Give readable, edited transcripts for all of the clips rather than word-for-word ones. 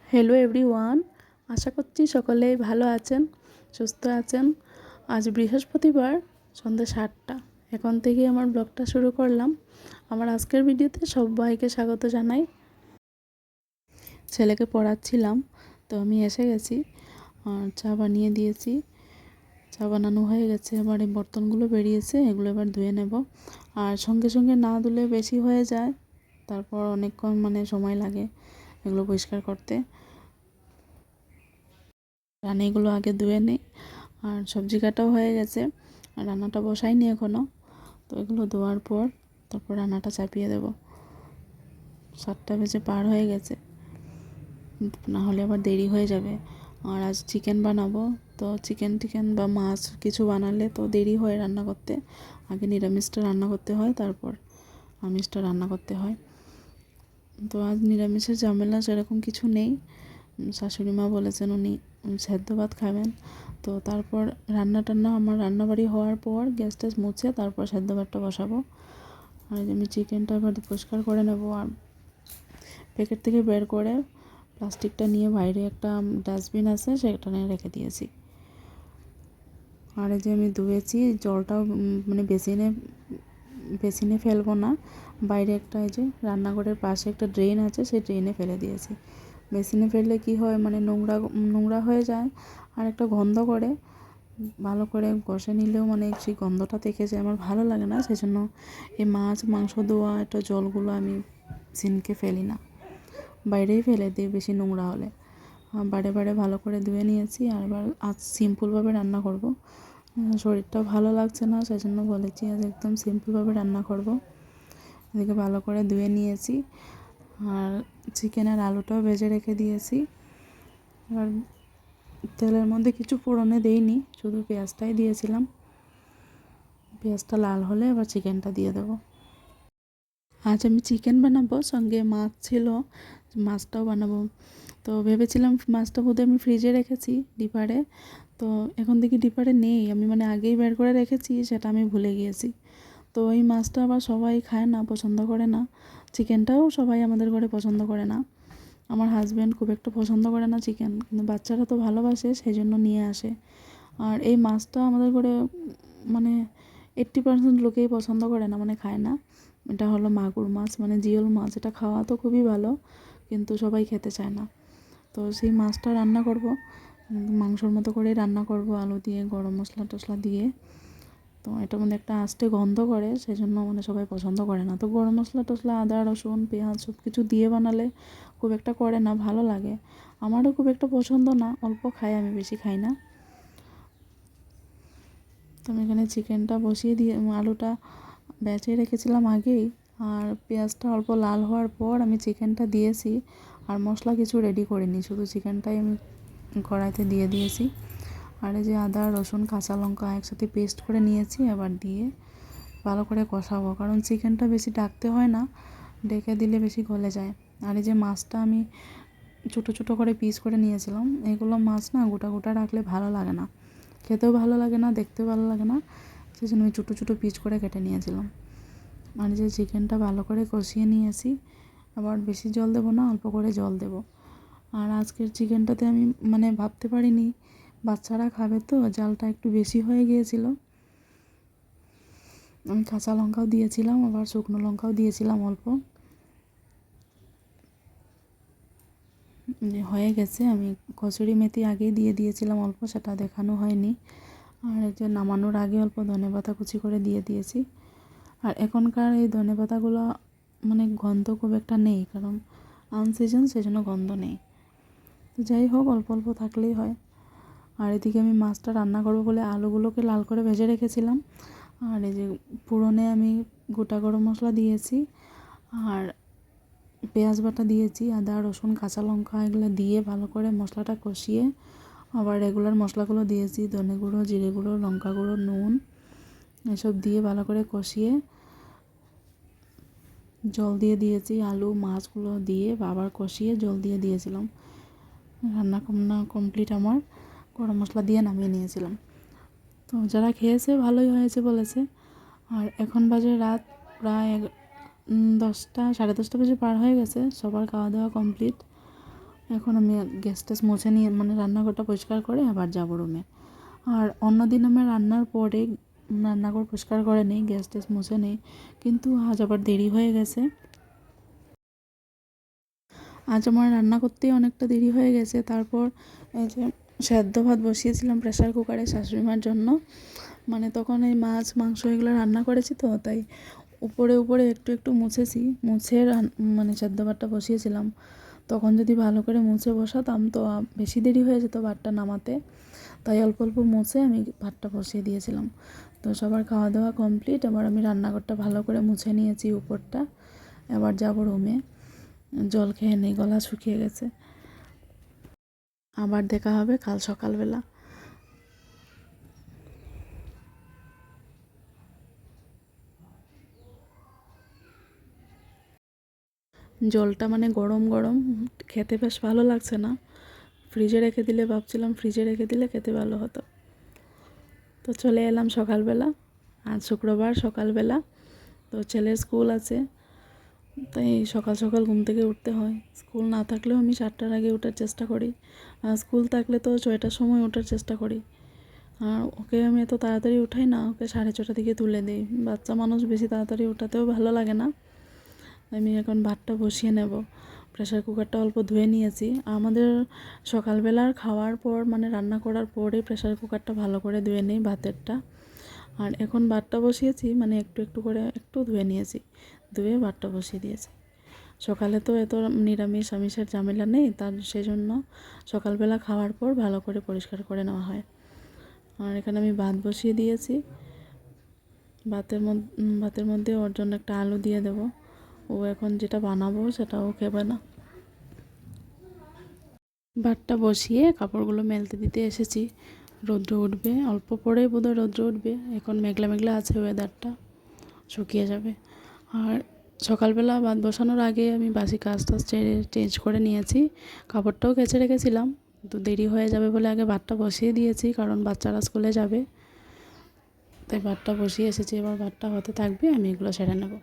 Hello everyone, আশা করছি সকলেই ভালো আছেন, সুস্থ আছেন। আজ বৃহস্পতিবার সন্ধ্যা 7টা এখন থেকে আমার ব্লগটা শুরু করলাম। আমার আজকের ভিডিওতে সবাইকে স্বাগত জানাই। ছেলেকে পড়াচ্ছিলাম, তো আমি এসে গেছি আর চা বানিয়ে দিয়েছি। চা বানানো হয়ে গেছে, এবার এই বর্তনগুলো বেরিয়েছে, এগুলো এবার ধুয়ে নেব। আর সঙ্গে সঙ্গে না ধুলে বেশি হয়ে যায়, তারপর অনেকক্ষণ সময় লাগে এগুলো পরিষ্কার করতে। রান্নাগুলো আগে ধুয়ে নিই। আর সবজি কাটাও হয়ে গেছে, আর রান্নাটা বসাইনি এখনও। তো এগুলো ধোয়ার পর তারপর রান্নাটা চাপিয়ে দেব। 7টা বেজে পার হয়ে গেছে, না হলে আবার দেরি হয়ে যাবে। আর আজ চিকেন বানাবো, তো চিকেন বা মাছ কিছু বানালে তো দেরি হয় রান্না করতে। আগে নিরামিষটা রান্না করতে হয়, তারপর আমিষটা রান্না করতে হয়। তো আজ নিরামিষের ঝামেলা সেরকম কিছু নেই। শাশুড়ি মা বলেছেন উনি সেদ্ধ ভাত খাবেন। তো তারপর আমার রান্নাবাড়ি হওয়ার পর গ্যাস ট্যাস মুছে তারপর সেদ্ধ ভাতটা বসাবো। আর আমি চিকেনটা এবার পরিষ্কার করে নেব। আর প্যাকেট থেকে বের করে প্লাস্টিকটা নিয়ে বাইরে একটা ডাস্টবিন আছে, সেটা নিয়ে রেখে দিয়েছি। আর এই যে আমি ধুয়েছি, জলটাও বেসিনে ফেলবো না, বাইরে একটা এই যে রান্নাঘরের পাশে একটা ড্রেন আছে, সেই ড্রেনে ফেলে দিয়েছি। বেসিনে ফেললে কি হয়, নোংরা নোংরা হয়ে যায় আর একটা গন্ধ করে। ভালো করে ঘষে নিলেও সেই গন্ধটা থেকে যায়, আমার ভালো লাগে না। সেই জন্য এই মাংস ধোয়া একটা জলগুলো আমি সিনকে ফেলি না, বাইরেই ফেলে দিই বেশি নোংরা হলে। বারে বারে ভালো করে ধুয়ে নিয়েছি। আর এবার আজ সিম্পলভাবে রান্না করব। শরীরটা ভালো লাগছে না, সেই জন্য বলেছি আজ একদম সিম্পলভাবে রান্না করব। এদিকে ভালো করে ধুয়ে নিয়েছি, আর চিকেনের আলুটাও ভেজে রেখে দিয়েছি। আর তেলের মধ্যে কিছু ফোড়নে দেইনি, শুধু পেঁয়াজটাই দিয়েছিলাম। পেঁয়াজটা লাল হলে এবার চিকেনটা দিয়ে দেবো। আজ আমি চিকেন বানাবো, সঙ্গে মাছ ছিল, মাছটাও বানাবো। তো ভেবেছিলাম মাছটা বোধহয় আমি ফ্রিজে রেখেছি ডিপারে, তো এখন দেখি ডিপারে নেই। আমি আগেই বের করে রেখেছি, সেটা আমি ভুলে গিয়েছি। তো এই মাছটা আবার সবাই খায় না, পছন্দ করে না। চিকেনটাও সবাই আমাদের ঘরে পছন্দ করে না। আমার হাজব্যান্ড খুব একটা পছন্দ করে না চিকেন, কিন্তু বাচ্চারা তো ভালোবাসে, সেই জন্য নিয়ে আসে। আর এই মাছটা আমাদের ঘরে 80% লোকেই পছন্দ করে না, খায় না। এটা হলো মাগুর মাছ, জিওল মাছ। এটা খাওয়া তো খুবই ভালো, কিন্তু সবাই খেতে চায় না। তো সেই মাছটা রান্না করব, মাংসর মতো করেই রান্না করব, আলু দিয়ে, গরম মশলা টশলা দিয়ে। তো এটার মধ্যে একটা আস্তে গন্ধ করে, সেই জন্য সবাই পছন্দ করে না। তো গরম মশলা টশলা, আদা রসুন পেঁয়াজ সব কিছু দিয়ে বানালে খুব একটা করে না, ভালো লাগে। আমারও খুব একটা পছন্দ না, অল্প খাই, আমি বেশি খাই না। তো আমি এখানে চিকেনটা বসিয়ে দিয়ে আলুটা বেঁচে রেখেছিলাম আগেই। আর পেঁয়াজটা অল্প লাল হওয়ার পর আমি চিকেনটা দিয়েছি। আর মশলা কিছু রেডি করিনি, শুধু চিকেনটাই আমি কড়াইতে দিয়ে দিয়েছি। আর এই যে আদা রসুন কাঁচা লঙ্কা একসাথে পেস্ট করে নিয়েছি, এবার দিয়ে ভালো করে কষাবো, কারণ চিকেনটা বেশি ডাকতে হয় না, ডেকে দিলে বেশি গলে যায়। আর এই যে মাছটা আমি ছোটো ছোটো করে পিস করে নিয়েছিলাম, এগুলো মাছ না গোটা গোটা রাখলে ভালো লাগে না, খেতেও ভালো লাগে না, দেখতেও ভালো লাগে না। সেই জন্য আমি ছোটো ছোটো পিস করে কেটে নিয়েছিলাম। আর যে চিকেনটা ভালো করে কষিয়ে নিয়েছি, আবার বেশি জল দেবো না, অল্প করে জল দেব। আর আজকের চিকেনটাতে আমি ভাবতে পারিনি বাচ্চারা খাবে, তো জালটা একটু বেশি হয়ে গিয়েছিল। আমি কাঁচা লঙ্কাও দিয়েছিলাম, আবার শুকনো লঙ্কাও দিয়েছিলাম অল্প। হয়ে গেছে, আমি কসুরি মেথি আগেই দিয়ে দিয়েছিলাম অল্প, সেটা দেখানো হয়নি। আর এই যে নামানোর আগে অল্প ধনেপাতা কুচি করে দিয়ে দিয়েছি। আর এখনকার এই ধনেপাতাগুলো গন্ধ খুব একটা নেই, কারণ আনসিজন, সেজন্য গন্ধ নেই। তো যাই হোক, অল্প অল্প থাকলেই হয়। আর এদিকে আমি মাছটা রান্না করবো বলে আলুগুলোকে লাল করে ভেজে রেখেছিলাম। আর এই যে পুরনে আমি গোটা গরম মশলা দিয়েছি, আর পেঁয়াজ বাটা দিয়েছি, আদা রসুন কাঁচা লঙ্কা এগুলো দিয়ে ভালো করে মশলাটা কষিয়ে আবার রেগুলার মশলাগুলো দিয়েছি, ধনে গুঁড়ো, জিরে গুঁড়ো, লঙ্কা গুঁড়ো, নুন এসব দিয়ে ভালো করে কষিয়ে জল দিয়ে দিয়েছি। আলু মাছগুলো দিয়ে আবার কষিয়ে জল দিয়ে দিয়েছিলাম। রান্না কমপ্লিট আমার, গরম মশলা দিয়ে নামিয়ে নিয়েছিলাম। তো যারা খেয়েছে ভালোই হয়েছে বলেছে। আর এখন বাজে রাত প্রায় 10টা, সাড়ে 10টা বেজে পার হয়ে গেছে, সবার খাওয়া দাওয়া কমপ্লিট। এখন আমি গ্যাস ট্যাস মুছে নিয়ে মানে রান্নাঘরটা পরিষ্কার করে আবার যাবো রুমে। আর অন্যদিন আমি রান্নার পরে রান্নাঘর পরিষ্কার করে নিই, গ্যাস ট্যাস মুছে নিই, কিন্তু আজ আবার দেরি হয়ে গেছে। আজ আমার রান্না করতেই অনেকটা দেরি হয়ে গেছে। তারপর এই যে সেদ্ধ ভাত বসিয়েছিলাম প্রেসার কুকারে শাশুড়ি মার জন্য, মানে তখন এই মাছ মাংস এগুলো রান্না করেছি, তো তাই উপরে উপরে একটু একটু মুছেছি, মুছে মানে সেদ্ধ ভাতটা বসিয়েছিলাম। তখন যদি ভালো করে মুছে বসাতাম তো বেশি দেরি হয়ে যেত ভাতটা নামাতে, তাই অল্প অল্প মুছে আমি ভাতটা বসিয়ে দিয়েছিলাম। তো সবার খাওয়া দাওয়া কমপ্লিট, এবার আমি রান্নাঘরটা ভালো করে মুছে নিয়েছি উপরটা। এবার যাবো রুমে, জল খেয়ে নেই, গলা শুকিয়ে গেছে। আবার দেখা হবে কাল সকালবেলা। জলটা মানে গরম গরম, খেতে বেশ ভালো লাগছে না। ফ্রিজে রেখে দিলে, ভাবছিলাম ফ্রিজে রেখে দিলে খেতে ভালো হতো। তো চলে এলাম সকালবেলা, আজ শুক্রবার সকালবেলা। তো ছেলের স্কুল আছে, তাই সকাল সকাল ঘুম থেকে উঠতে হয়। স্কুল না থাকলেও আমি 7টার আগে ওঠার চেষ্টা করি, আর স্কুল থাকলে তো 6টার সময় ওঠার চেষ্টা করি। আর ওকে আমি এত তাড়াতাড়ি উঠাই না, ওকে 6:30 দিকে তুলে দিই। বাচ্চা মানুষ বেশি তাড়াতাড়ি ওঠাতেও ভালো লাগে না। আমি এখন ভাতটা বসিয়ে নেব। প্রেসার কুকারটা অল্প ধুয়ে নিয়েছি। আমাদের সকালবেলার খাওয়ার পর মানে রান্না করার পরে প্রেসার কুকারটা ভালো করে ধুয়ে নিই ভাতেরটা। আর এখন ভাতটা বসিয়েছি, মানে একটু একটু করে একটু ধুয়ে নিয়েছি, ধুয়ে ভাতটা বসিয়ে দিয়েছি। সকালে তো এত নিরামিষ আমিষের ঝামেলা নেই, তার সেজন্য সকালবেলা খাওয়ার পর ভালো করে পরিষ্কার করে নেওয়া হয়। আর এখানে আমি ভাত বসিয়ে দিয়েছি। ভাতের মধ্যে ওর জন্য একটা আলু দিয়ে দেবো। ও এখন যেটা বানাবো সেটাও খেবে না। ভাতটা বসিয়ে কাপড়গুলো মেলতে দিতে এসেছি। রৌদ্র উঠবে, অল্প পরেই বোধহয় রৌদ্র উঠবে। এখন মেঘলা মেঘলা আছে ওয়েদারটা, শুকিয়ে যাবে। আর সকালবেলা ভাত বসানোর আগে আমি বাসি কাজ টাজ চেঞ্জ করে নিয়েছি। কাপড়টাও কেচে রেখেছিলাম, তো দেরি হয়ে যাবে বলে আগে ভাতটা বসিয়ে দিয়েছি, কারণ বাচ্চারা স্কুলে যাবে। তাই ভাতটা বসিয়ে এসেছি, এবার ভাতটা হতে থাকবে, আমি এগুলো সেরে নেব।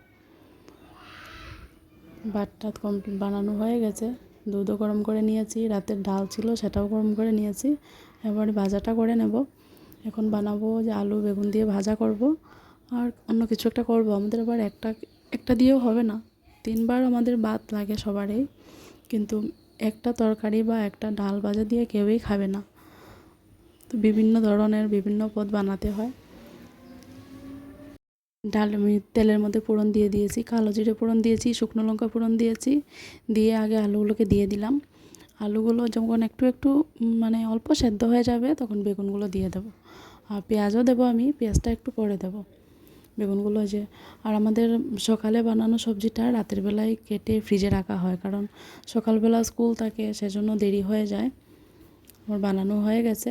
ভাতটা কমপ্লিট বানানো হয়ে গেছে। দুধও গরম করে নিয়েছি, রাতের ডাল ছিল সেটাও গরম করে নিয়েছি। এবার ভাজাটা করে নেব। এখন বানাবো যে আলু বেগুন দিয়ে ভাজা করব, আর অন্য কিছু একটা করব। আমাদের আবার একটা দিয়েও হবে না, 3বার আমাদের ভাত লাগে সবারই, কিন্তু একটা তরকারি বা একটা ডাল ভাজা দিয়ে কেউই খাবে না। তো বিভিন্ন ধরনের বিভিন্ন পদ বানাতে হয়। ডাল আমি তেলের মধ্যে ফোড়ন দিয়ে দিয়েছি, কালো জিরে ফোড়ন দিয়েছি, শুকনো লঙ্কা ফোড়ন দিয়েছি, দিয়ে আগে আলুগুলোকে দিয়ে দিলাম। আলুগুলো যখন একটু একটু মানে অল্প সেদ্ধ হয়ে যাবে তখন বেগুনগুলো দিয়ে দেবো। আর পেঁয়াজও দেবো, আমি পেঁয়াজটা একটু পরে দেবো। বেগুনগুলো যে আর আমাদের সকালে বানানো সবজিটা রাতের বেলায় কেটে ফ্রিজে রাখা হয়, কারণ সকালবেলা স্কুল থাকে, সেজন্য দেরি হয়ে যায়। আমার বানানো হয়ে গেছে।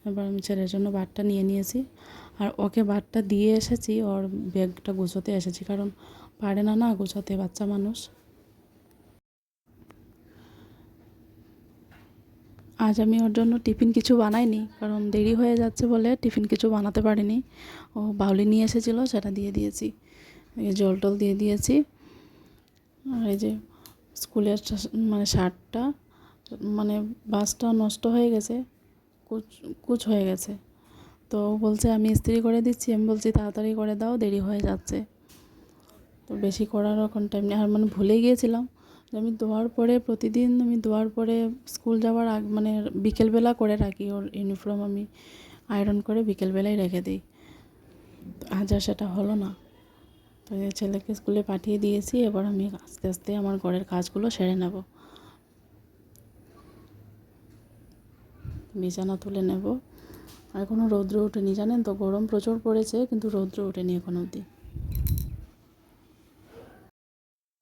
এবার আমি ছেলের জন্য ভাতটা নিয়ে নিয়েছি, আর ওকে ভাতটা দিয়ে এসেছি, ওর ব্যাগটা গুছোতে এসেছি, কারণ পারে না না গুছোতে, বাচ্চা মানুষ। আজ আমি ওর জন্য টিফিন কিছু বানাইনি, কারণ দেরি হয়ে যাচ্ছে বলে টিফিন কিছু বানাতে পারিনি। ও বাউলি নিয়ে এসেছিলো, সেটা দিয়ে দিয়েছি, জল টল দিয়ে দিয়েছি। আর এই যে স্কুলের মানে শার্টটা মানে বাসটা নষ্ট হয়ে গেছে, কুচ হয়ে গেছে। তো বলছে আমি ইস্ত্রি করে দিচ্ছি, আমি বলছি তাড়াতাড়ি করে দাও, দেরি হয়ে যাচ্ছে। তো বেশি করার এখন টাইম নেই। আর মানে ভুলে গিয়েছিলাম যে আমি ধোয়ার পরে প্রতিদিন আমি ধোয়ার পরে স্কুল যাওয়ার আগে মানে বিকেলবেলা করে রাখি, ওর ইউনিফর্ম আমি আয়রন করে বিকেলবেলায় রেখে দিই। আজ আর সেটা হলো না। তো ছেলেকে স্কুলে পাঠিয়ে দিয়েছি, এবার আমি আস্তে আস্তে আমার ঘরের কাজগুলো সেরে নেব। বিছানা তুলে নেব। আর এখনও রৌদ্র ওঠেনি, জানেন তো, গরম প্রচুর পড়েছে, কিন্তু রৌদ্র ওঠেনি এখন অবধি।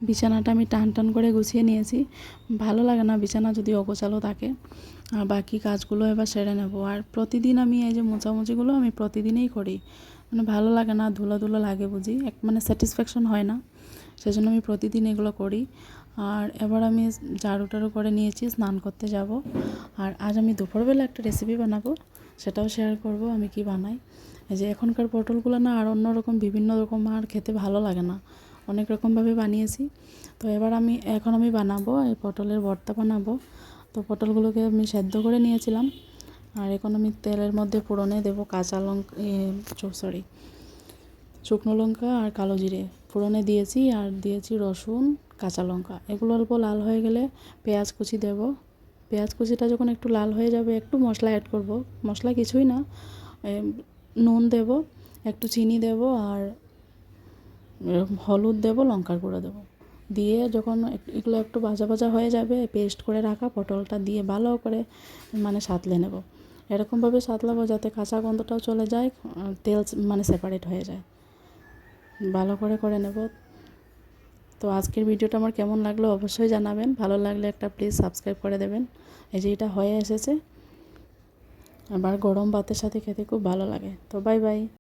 বিছানাটা আমি টান টান করে গুছিয়ে নিয়েছি। ভালো লাগে না বিছানা যদি অগোছালো থাকে। আর বাকি কাজগুলো এবার সেরে নেব। আর প্রতিদিন আমি এই যে মোছামুছিগুলো আমি প্রতিদিনই করি, মানে ভালো লাগে না, ধুলো ধুলো লাগে বুঝি, মানে স্যাটিসফ্যাকশন হয় না, সেজন্য আমি প্রতিদিন এগুলো করি। আর এবার আমি ঝাড়ু টাড়ু করে নিয়েছি, স্নান করতে যাব। আর আজ আমি দুপুরবেলা একটা রেসিপি বানাবো, সেটাও শেয়ার করব আমি কি বানাই। এই যে এখনকার পটলগুলো না আর অন্যরকম বিভিন্ন রকম আর খেতে ভালো লাগে না, অনেক রকমভাবে বানিয়েছি। তো এখন আমি বানাবো এই পটলের ভর্তা বানাবো। তো তো পটলগুলোকে আমি সেদ্ধ করে নিয়েছিলাম। আর এখন আমি তেলের মধ্যে ফোড়নে দেবো কাঁচা লঙ্কা, শুকনো লঙ্কা আর কালো জিরে ফোড়নে দিয়েছি, আর দিয়েছি রসুন, কাঁচা লঙ্কা। এগুলো অল্প লাল হয়ে গেলে পেঁয়াজ কুচি দেব। পেঁয়াজ কুচিটা যখন একটু লাল হয়ে যাবে, একটু মশলা অ্যাড করব। মশলা কিছুই না, নুন দেব, একটু চিনি দেব, আর হলুদ দেব, লঙ্কার গুঁড়ো দেব। দিয়ে যখন এগুলো একটু ভাজা ভাজা হয়ে যাবে, পেস্ট করে রাখা পটলটা দিয়ে ভালো করে মানে সাঁতলে নেব। এরকমভাবে সাঁতলাবো যাতে কাঁচা গন্ধটাও চলে যায়, তেল মানে সেপারেট হয়ে যায়। ভালো করে নেব। তো আজকের ভিডিওটা আমার কেমন লাগলো অবশ্যই জানাবেন। ভালো লাগলে একটা প্লিজ সাবস্ক্রাইব করে দেবেন। এই যে এটা হয়ে এসেছে, আবার গরম ভাতের সাথে খেতে খুব ভালো লাগে। তো বাই বাই।